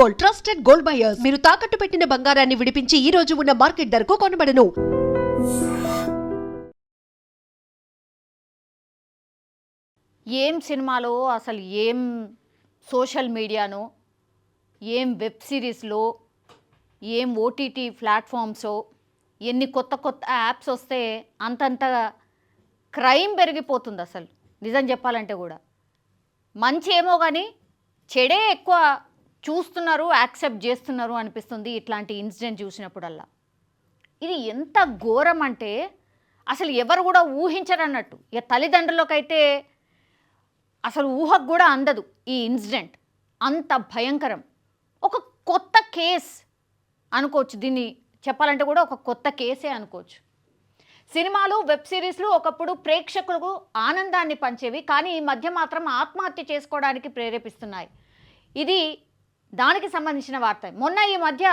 Gold, trusted gold buyers. మీరు తాకట్టు పెట్టిన బంగారాన్ని విడిపించి ఈ రోజు ఉన్న మార్కెట్ ధరకు కొనబడను. ఏం సినిమాలో అసలు ఏం సోషల్ మీడియానో, ఏం వెబ్ సిరీస్లో, ఏం ఓటీటీ ప్లాట్ఫామ్సో, ఎన్ని కొత్త కొత్త యాప్స్ వస్తే అంతంత క్రైమ్ పెరిగిపోతుంది. అసలు నిజం చెప్పాలంటే కూడా మంచి ఏమో కానీ చెడే ఎక్కువ చూస్తున్నారు, యాక్సెప్ట్ చేస్తున్నారు అనిపిస్తుంది ఇట్లాంటి ఇన్సిడెంట్ చూసినప్పుడల్లా. ఇది ఎంత ఘోరం అంటే అసలు ఎవరు కూడా ఊహించరు అన్నట్టు. ఇక తల్లిదండ్రులకైతే అసలు ఊహకు కూడా అందదు ఈ ఇన్సిడెంట్. అంత భయంకరం. ఒక కొత్త కేస్ అనుకోవచ్చు, దీన్ని చెప్పాలంటే కూడా ఒక కొత్త కేసే అనుకోవచ్చు. సినిమాలు, వెబ్ సిరీస్లు ఒకప్పుడు ప్రేక్షకులకు ఆనందాన్ని పంచేవి, కానీ ఈ మధ్య మాత్రం ఆత్మహత్య చేసుకోవడానికి ప్రేరేపిస్తున్నాయి. ఇది దానికి సంబంధించిన వార్త. మొన్న ఈ మధ్య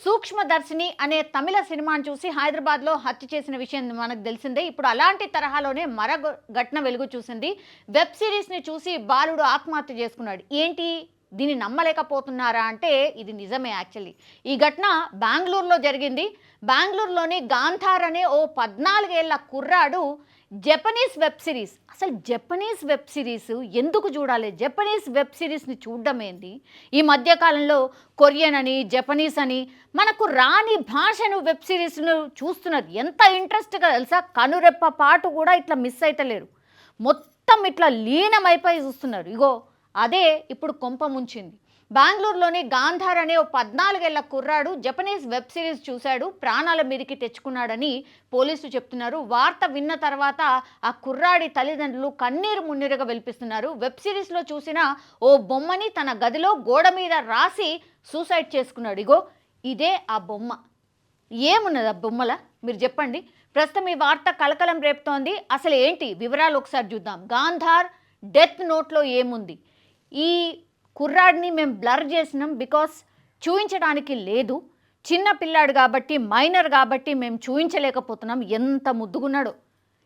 సూక్ష్మదర్శిని అనే తమిళ సినిమాను చూసి హైదరాబాద్లో హత్య చేసిన విషయం మనకు తెలిసిందే. ఇప్పుడు అలాంటి తరహాలోనే మరో ఘటన వెలుగు చూసింది. వెబ్ సిరీస్ని చూసి బాలుడు ఆత్మహత్య చేసుకున్నాడు. ఏంటి, దీన్ని నమ్మలేకపోతున్నారా అంటే ఇది నిజమే. యాక్చువల్లీ ఈ ఘటన బెంగళూరులో జరిగింది. బెంగళూరులోని గాంధార్ అనే ఓ 14 ఏళ్ల కుర్రాడు జపనీస్ వెబ్ సిరీస్, అసలు జపనీస్ వెబ్ సిరీస్ ఎందుకు చూడాలి? జపనీస్ వెబ్ సిరీస్ని చూడడం ఏంది? ఈ మధ్యకాలంలో కొరియన్ అని, జపనీస్ అని మనకు రాని భాషను వెబ్ సిరీస్ను చూస్తున్నారు. ఎంత ఇంట్రెస్ట్గా తెలుసా? కనురెప్ప పాటు కూడా ఇట్లా మిస్ అయితలేరు. మొత్తం ఇట్లా లీనమైపోయి చూస్తున్నారు. ఇగో అదే ఇప్పుడు కొంప ముంచింది. బెంగళూరులోని గాంధార్ అనే ఓ 14 ఏళ్ల కుర్రాడు జపనీస్ వెబ్ సిరీస్ చూశాడు, ప్రాణాల మీదకి తెచ్చుకున్నాడని పోలీసులు చెప్తున్నారు. వార్త విన్న తర్వాత ఆ కుర్రాడి తల్లిదండ్రులు కన్నీరు మున్నీరుగా వెలిపిస్తున్నారు. వెబ్ సిరీస్లో చూసిన ఓ బొమ్మని తన గదిలో గోడ మీద రాసి సూసైడ్ చేసుకున్నాడు. ఇగో ఇదే ఆ బొమ్మ. ఏమున్నది ఆ బొమ్మల మీరు చెప్పండి. ప్రస్తుతం ఈ వార్త కలకలం రేపుతోంది. అసలు ఏంటి వివరాలు ఒకసారి చూద్దాం. గాంధార్ డెత్ నోట్లో ఏముంది? ఈ కుర్రాడిని మేము బ్లర్ చేసినాం, బికాస్ చూపించడానికి లేదు. చిన్న పిల్లాడు కాబట్టి, మైనర్ కాబట్టి మేము చూపించలేకపోతున్నాం. ఎంత ముద్దుగున్నాడో,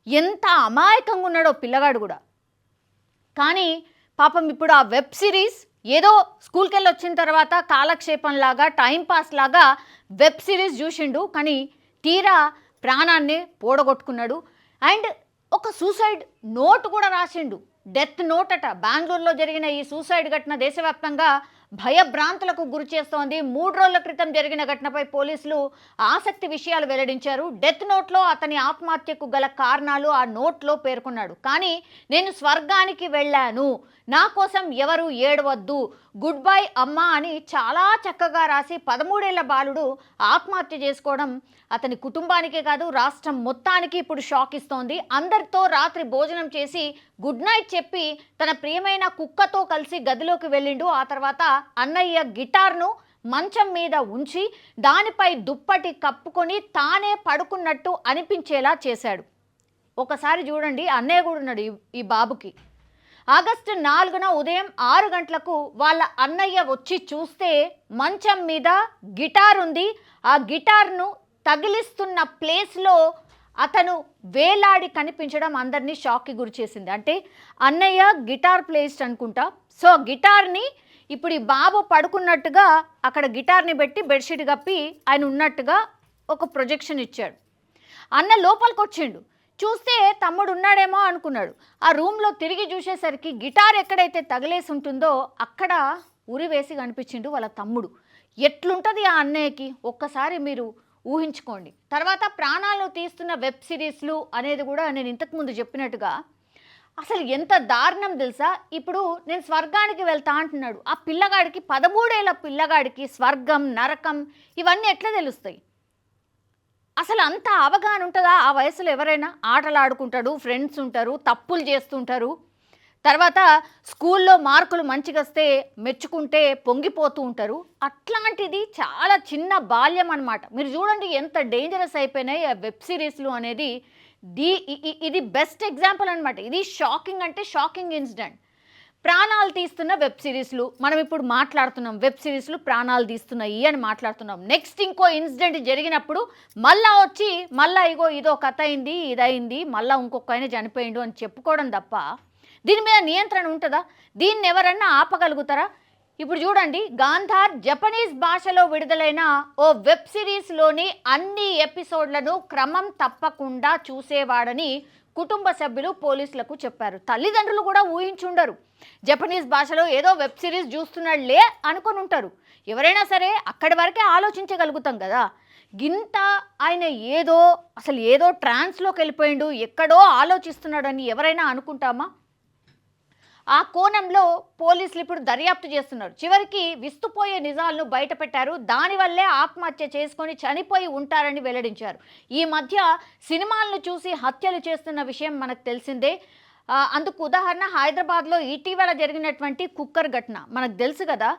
ఎంత అమాయకంగా ఉన్నాడో పిల్లగాడు కూడా. కానీ పాపం ఇప్పుడు ఆ వెబ్ సిరీస్ ఏదో స్కూల్కి వెళ్ళి వచ్చిన తర్వాత కాలక్షేపంలాగా, టైంపాస్ లాగా వెబ్ సిరీస్ చూసిండు, కానీ తీరా ప్రాణాన్ని పోడగొట్టుకున్నాడు. అండ్ ఒక సూసైడ్ నోట్ కూడా రాసిండు, డెత్ నోట్ అట. బెంగళూరులో జరిగిన ఈ సూసైడ్ ఘటన దేశవ్యాప్తంగా భయభ్రాంతులకు గురి చేస్తోంది. 3 రోజుల క్రితం జరిగిన ఘటనపై పోలీసులు ఆసక్తి విషయాలు వెల్లడించారు. డెత్ నోట్లో అతని ఆత్మహత్యకు గల కారణాలు ఆ నోట్లో పేర్కొన్నాడు. కానీ నేను స్వర్గానికి వెళ్ళాను, నా కోసం ఎవరు ఏడవద్దు, గుడ్ బై అమ్మా అని చాలా చక్కగా రాసి 13 ఏళ్ల బాలుడు ఆత్మహత్య చేసుకోవడం అతని కుటుంబానికే కాదు రాష్ట్రం మొత్తానికి ఇప్పుడు షాక్ ఇస్తోంది. అందరితో రాత్రి భోజనం చేసి గుడ్ నైట్ చెప్పి తన ప్రియమైన కుక్కతో కలిసి గదిలోకి వెళ్ళిండు. ఆ తర్వాత అన్నయ్య గిటార్ను మంచం మీద ఉంచి దానిపై దుప్పటి కప్పుకొని తానే పడుకున్నట్టు అనిపించేలా చేశాడు. ఒకసారి చూడండి, అన్నయ్య కూడా ఉన్నాడు ఈ బాబుకి. ఆగస్టు 4న ఉదయం 6 గంటలకు వాళ్ళ అన్నయ్య వచ్చి చూస్తే మంచం మీద గిటార్ ఉంది. ఆ గిటార్ను తగిలిస్తున్న ప్లేస్లో అతను వేలాడి కనిపించడం అందరినీ షాక్కి గురి చేసింది. అంటే అన్నయ్య గిటార్ ప్లేస్ట్ అనుకుంటా. సో గిటార్ని ఇప్పుడు ఈ బాబు పడుకున్నట్టుగా అక్కడ గిటార్ని పెట్టి బెడ్షీట్ కప్పి ఆయన ఉన్నట్టుగా ఒక ప్రొజెక్షన్ ఇచ్చాడు. అన్న లోపలికి వచ్చిండు, చూస్తే తమ్ముడు ఉన్నాడేమో అనుకున్నాడు. ఆ రూమ్లో తిరిగి చూసేసరికి గిటార్ ఎక్కడైతే తగిలేసి ఉంటుందో అక్కడ ఉరి వేసి కనిపించిండు వాళ్ళ తమ్ముడు. ఎట్లుంటుంది ఆ అన్నయ్యకి ఒక్కసారి మీరు ఊహించుకోండి. తర్వాత ప్రాణాలను తీస్తున్న వెబ్ సిరీస్లు అనేది కూడా నేను ఇంతకుముందు చెప్పినట్టుగా అసలు ఎంత దారుణం తెలుసా? ఇప్పుడు నేను స్వర్గానికి వెళ్తా అంటున్నాడు. ఆ పిల్లగాడికి 13 ఏళ్ల పిల్లగాడికి స్వర్గం, నరకం ఇవన్నీ ఎట్లా తెలుస్తాయి? అసలు అంత అవగాహన ఉంటుందా ఆ వయసులో? ఎవరైనా ఆటలు ఆడుకుంటాడు, ఫ్రెండ్స్ ఉంటారు, తప్పులు చేస్తుంటారు. తర్వాత స్కూల్లో మార్కులు మంచిగా వస్తే మెచ్చుకుంటే పొంగిపోతూ ఉంటారు. అట్లాంటిది చాలా చిన్న బాల్యం అన్నమాట. మీరు చూడండి ఎంత డేంజరస్ అయిపోయినాయి ఆ వెబ్ సిరీస్లు అనేది. ఇది బెస్ట్ ఎగ్జాంపుల్ అనమాట. ఇది షాకింగ్ అంటే షాకింగ్ ఇన్సిడెంట్. ప్రాణాలు తీస్తున్న వెబ్ సిరీస్లు మనం ఇప్పుడు మాట్లాడుతున్నాం. వెబ్ సిరీస్లు ప్రాణాలు తీస్తున్నాయి అని మాట్లాడుతున్నాం. నెక్స్ట్ ఇంకో ఇన్సిడెంట్ జరిగినప్పుడు మళ్ళా వచ్చి ఇగో ఇదో కథ అయింది, ఇదైంది, మళ్ళీ ఇంకొక ఆయన చనిపోయిండు అని చెప్పుకోవడం తప్ప దీని మీద నియంత్రణ ఉంటుందా? దీన్ని ఎవరన్నా ఆపగలుగుతారా? ఇప్పుడు చూడండి, గాంధార్ జపనీస్ భాషలో విడుదలైన ఓ వెబ్ సిరీస్లోని అన్ని ఎపిసోడ్లను క్రమం తప్పకుండా చూసేవాడని కుటుంబ సభ్యులు పోలీసులకు చెప్పారు. తల్లిదండ్రులు కూడా ఊహించుండరు. జపనీస్ భాషలో ఏదో వెబ్ సిరీస్ చూస్తున్నాడులే అనుకొని ఉంటారు. ఎవరైనా సరే అక్కడి వరకే ఆలోచించగలుగుతాం కదా. గింత ఆయన అసలు ఏదో ట్రాన్స్లోకి వెళ్ళిపోయిండు, ఎక్కడో ఆలోచిస్తున్నాడని ఎవరైనా అనుకుంటామా? ఆ కోణంలో పోలీసులు ఇప్పుడు దర్యాప్తు చేస్తున్నారు. చివరికి విస్తుపోయే నిజాలను బయటపెట్టారు. దానివల్లే ఆత్మహత్య చేసుకొని చనిపోయి ఉంటారని వెల్లడించారు. ఈ మధ్య సినిమాలను చూసి హత్యలు చేస్తున్న విషయం మనకు తెలిసిందే. అందుకు ఉదాహరణ హైదరాబాద్లో ఇటీవల జరిగినటువంటి కుక్కర్ ఘటన మనకు తెలుసు కదా.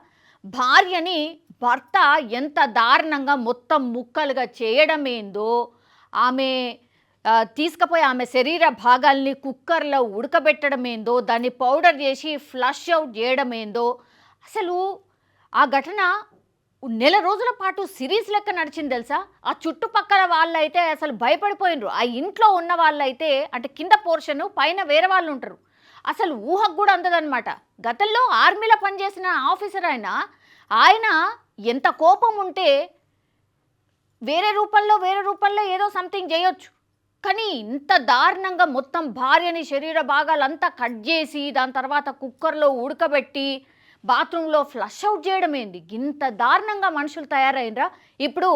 భార్యని భర్త ఎంత దారుణంగా మొత్తం ముక్కలుగా చేయడం ఏందో, ఆమె తీసుకుపోయి ఆమె శరీర భాగాల్ని కుక్కర్లో ఉడకబెట్టడం ఏందో, దాన్ని పౌడర్ చేసి ఫ్లష్ అవుట్ చేయడం ఏందో, అసలు ఆ ఘటన నెల రోజుల పాటు సిరీస్ లెక్క నడిచింది తెలుసా. ఆ చుట్టుపక్కల వాళ్ళైతే అసలు భయపడిపోయినరు. ఆ ఇంట్లో ఉన్న వాళ్ళైతే, అంటే కింద పోర్షను పైన వేరే వాళ్ళు ఉంటారు, అసలు ఊహకు కూడా అందదన్నమాట. గతంలో ఆర్మీలో పనిచేసిన ఆఫీసర్ ఆయన ఎంత కోపం ఉంటే వేరే రూపంలో ఏదో సంథింగ్ చేయొచ్చు, కానీ ఇంత దారుణంగా మొత్తం భార్యని శరీర భాగాలంతా కట్ చేసి దాని తర్వాత కుక్కర్లో ఉడకబెట్టి బాత్రూంలో ఫ్లష్ అవుట్ చేయడం ఏంది? ఇంత దారుణంగా మనుషులు తయారైనరా? ఇప్పుడు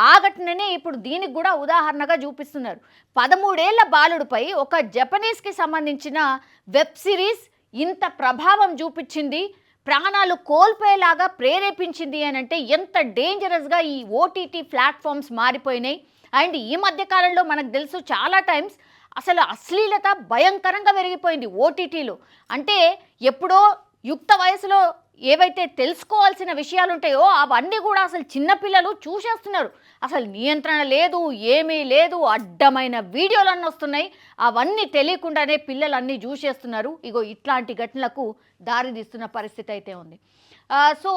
ఆ ఘటననే ఇప్పుడు దీనికి కూడా ఉదాహరణగా చూపిస్తున్నారు. 13 ఏళ్ల బాలుడిపై ఒక జపనీస్కి సంబంధించిన వెబ్ సిరీస్ ఇంత ప్రభావం చూపించింది, ప్రాణాలు కోల్పోయేలాగా ప్రేరేపించింది అని అంటే ఎంత డేంజరస్గా ఈ ఓటీటీ ప్లాట్ఫామ్స్ మారిపోయినాయి. అండ్ ఈ మధ్యకాలంలో మనకు తెలుసు చాలా టైమ్స్ అసలు అశ్లీలత భయంకరంగా పెరిగిపోయింది ఓటీటీలో. అంటే ఎప్పుడో యుక్త వయసులో ఏవైతే తెలుసుకోవాల్సిన విషయాలు ఉంటాయో అవన్నీ కూడా అసలు చిన్నపిల్లలు చూసేస్తున్నారు. అసలు నియంత్రణ లేదు, ఏమీ లేదు, అడ్డమైన వీడియోలన్నీ వస్తున్నాయి. అవన్నీ తెలియకుండానే పిల్లలన్నీ చూసేస్తున్నారు. ఇగో ఇట్లాంటి ఘటనలకు దారితీస్తున్న పరిస్థితి అయితే ఉంది. సో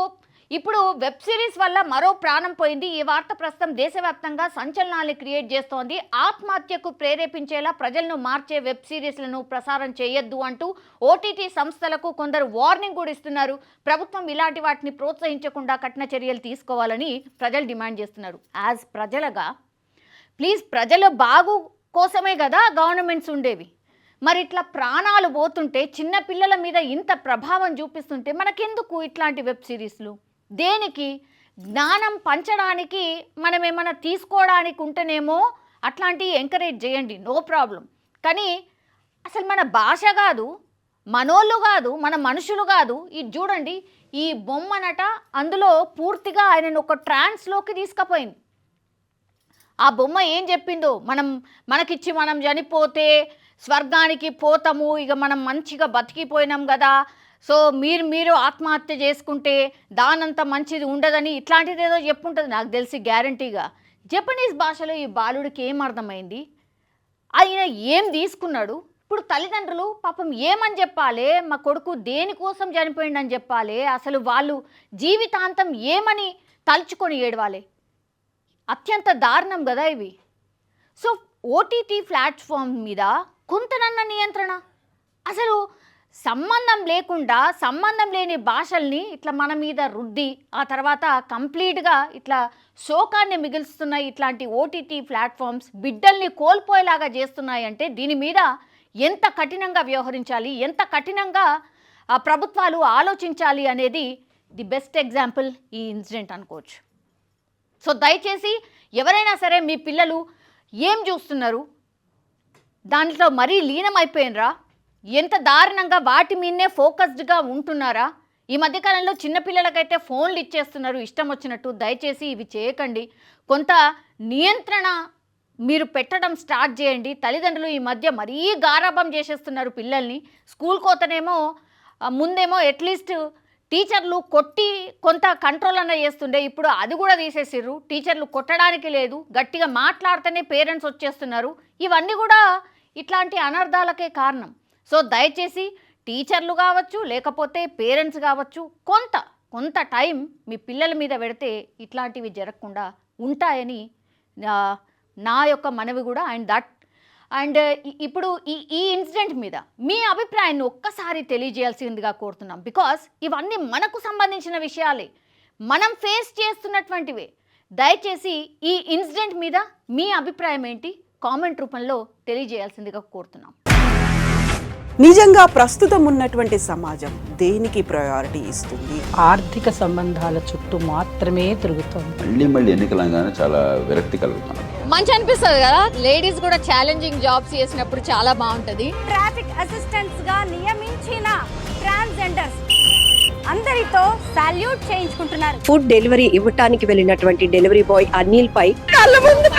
ఇప్పుడు వెబ్ సిరీస్ వల్ల మరో ప్రాణం పోయింది. ఈ వార్త ప్రస్తుతం దేశవ్యాప్తంగా సంచలనాన్ని క్రియేట్ చేస్తోంది. ఆత్మహత్యకు ప్రేరేపించేలా ప్రజలను మార్చే వెబ్ సిరీస్లను ప్రసారం చేయొద్దు అంటూ ఓటీటీ సంస్థలకు కొందరు వార్నింగ్ కూడా ఇస్తున్నారు. ప్రభుత్వం ఇలాంటి వాటిని ప్రోత్సహించకుండా కఠిన చర్యలు తీసుకోవాలని ప్రజలు డిమాండ్ చేస్తున్నారు. యాజ్ ప్రజలుగా ప్లీజ్, ప్రజల బాగు కోసమే కదా గవర్నమెంట్స్ ఉండేవి. మరి ఇట్లా ప్రాణాలు పోతుంటే, చిన్న పిల్లల మీద ఇంత ప్రభావం చూపిస్తుంటే మనకెందుకు ఇట్లాంటి వెబ్ సిరీస్లు? దేనికి? జ్ఞానం పంచడానికి మనం ఏమైనా తీసుకోవడానికి ఉంటేనేమో అట్లాంటివి ఎంకరేజ్ చేయండి, నో ప్రాబ్లం. కానీ అసలు మన భాష కాదు, మనోళ్ళు కాదు, మన మనుషులు కాదు. ఇది చూడండి, ఈ బొమ్మనట అందులో పూర్తిగా ఆయనను ఒక ట్రాన్స్లోకి తీసుకుపోయింది. ఆ బొమ్మ ఏం చెప్పిందో, మనకిచ్చి మనం చనిపోతే స్వర్గానికి పోతాము, ఇక మనం మంచిగా బతికిపోయినాం కదా, సో మీరు ఆత్మహత్య చేసుకుంటే దానంత మంచిది ఉండదని ఇట్లాంటిది ఏదో చెప్పుంటుంది నాకు తెలిసి గ్యారంటీగా. జపనీస్ భాషలో ఈ బాలుడికి ఏం అర్థమైంది? ఆయన ఏం తీసుకున్నాడు? ఇప్పుడు తల్లిదండ్రులు పాపం ఏమని చెప్పాలి? మా కొడుకు దేనికోసం చనిపోయిందని చెప్పాలి? అసలు వాళ్ళు జీవితాంతం ఏమని తలుచుకొని ఏడవాలి? అత్యంత దారుణం కదా ఇవి. సో ఓటీటీ ప్లాట్ఫామ్ మీద కొంతనన్న నియంత్రణ, అసలు సంబంధం లేకుండా సంబంధం లేని భాషల్ని ఇట్లా మన మీద రుద్ది ఆ తర్వాత కంప్లీట్గా ఇట్లా శోకాన్ని మిగులుస్తున్నాయి. ఇట్లాంటి ఓటీటీ ప్లాట్ఫామ్స్ బిడ్డల్ని కోల్పోయేలాగా చేస్తున్నాయి అంటే దీని మీద ఎంత కఠినంగా వ్యవహరించాలి, ఎంత కఠినంగా ప్రభుత్వాలు ఆలోచించాలి అనేది ది బెస్ట్ ఎగ్జాంపుల్ ఈ ఇన్సిడెంట్ అనుకోవచ్చు. సో దయచేసి ఎవరైనా సరే మీ పిల్లలు ఏం చూస్తున్నారు, దాంట్లో మరీ లీనమైపోయినరా, ఎంత దారుణంగా వాటి మీదనే ఫోకస్డ్గా ఉంటున్నారా? ఈ మధ్యకాలంలో చిన్నపిల్లలకైతే ఫోన్లు ఇచ్చేస్తున్నారు ఇష్టం వచ్చినట్టు. దయచేసి ఇవి చేయకండి. కొంత నియంత్రణ మీరు పెట్టడం స్టార్ట్ చేయండి. తల్లిదండ్రులు ఈ మధ్య మరీ గారాబం చేసేస్తున్నారు పిల్లల్ని. స్కూల్ కోతనేమో ముందేమో అట్లీస్ట్ టీచర్లు కొట్టి కొంత కంట్రోల్ అన్న చేస్తుండే, ఇప్పుడు అది కూడా తీసేసిర్రు. టీచర్లు కొట్టడానికి లేదు, గట్టిగా మాట్లాడితేనే పేరెంట్స్ వచ్చేస్తున్నారు. ఇవన్నీ కూడా ఇట్లాంటి అనర్థాలకే కారణం. సో దయచేసి టీచర్లు కావచ్చు, లేకపోతే పేరెంట్స్ కావచ్చు, కొంత టైం మీ పిల్లల మీద పెడితే ఇట్లాంటివి జరగకుండా ఉంటాయని నా యొక్క మనవి కూడా. అండ్ దట్ అండ్ ఇప్పుడు ఈ ఇన్సిడెంట్ మీద మీ అభిప్రాయాన్ని ఒక్కసారి తెలియజేయాల్సిందిగా కోరుతున్నాం. బికాస్ ఇవన్నీ మనకు సంబంధించిన విషయాలే, మనం ఫేస్ చేస్తున్నటువంటివే. దయచేసి ఈ ఇన్సిడెంట్ మీద మీ అభిప్రాయం ఏంటి కామెంట్ రూపంలో తెలియజేయాల్సిందిగా కోరుతున్నాం. నిజంగా ప్రస్తుతం ఉన్నటువంటి సమాజం దేనికి ప్రయారిటీ ఇస్తుంది? ఆర్థిక సంబంధాల చుట్టూ మాత్రమే తిరుగుతోంది. మళ్ళీ ఎన్నికలంగానే చాలా విరక్తి కలుగుతున్నాం. మంచి అనిపిస్తుంది కదా, లేడీస్ కూడా ఛాలెంజింగ్ జాబ్స్ చేసినప్పుడు చాలా బాగుంటది. ట్రాఫిక్ అసిస్టెంట్స్ గా నియమించిన ట్రాన్స్జెండర్స్ అందరితో సాల్యూట్ చేయించుకుంటున్నారు. ఫుడ్ డెలివరీ ఇవ్వటానికి వెళ్ళినటువంటి డెలివరీ బాయ్ అనిల్ పై కళ్ళ ముందు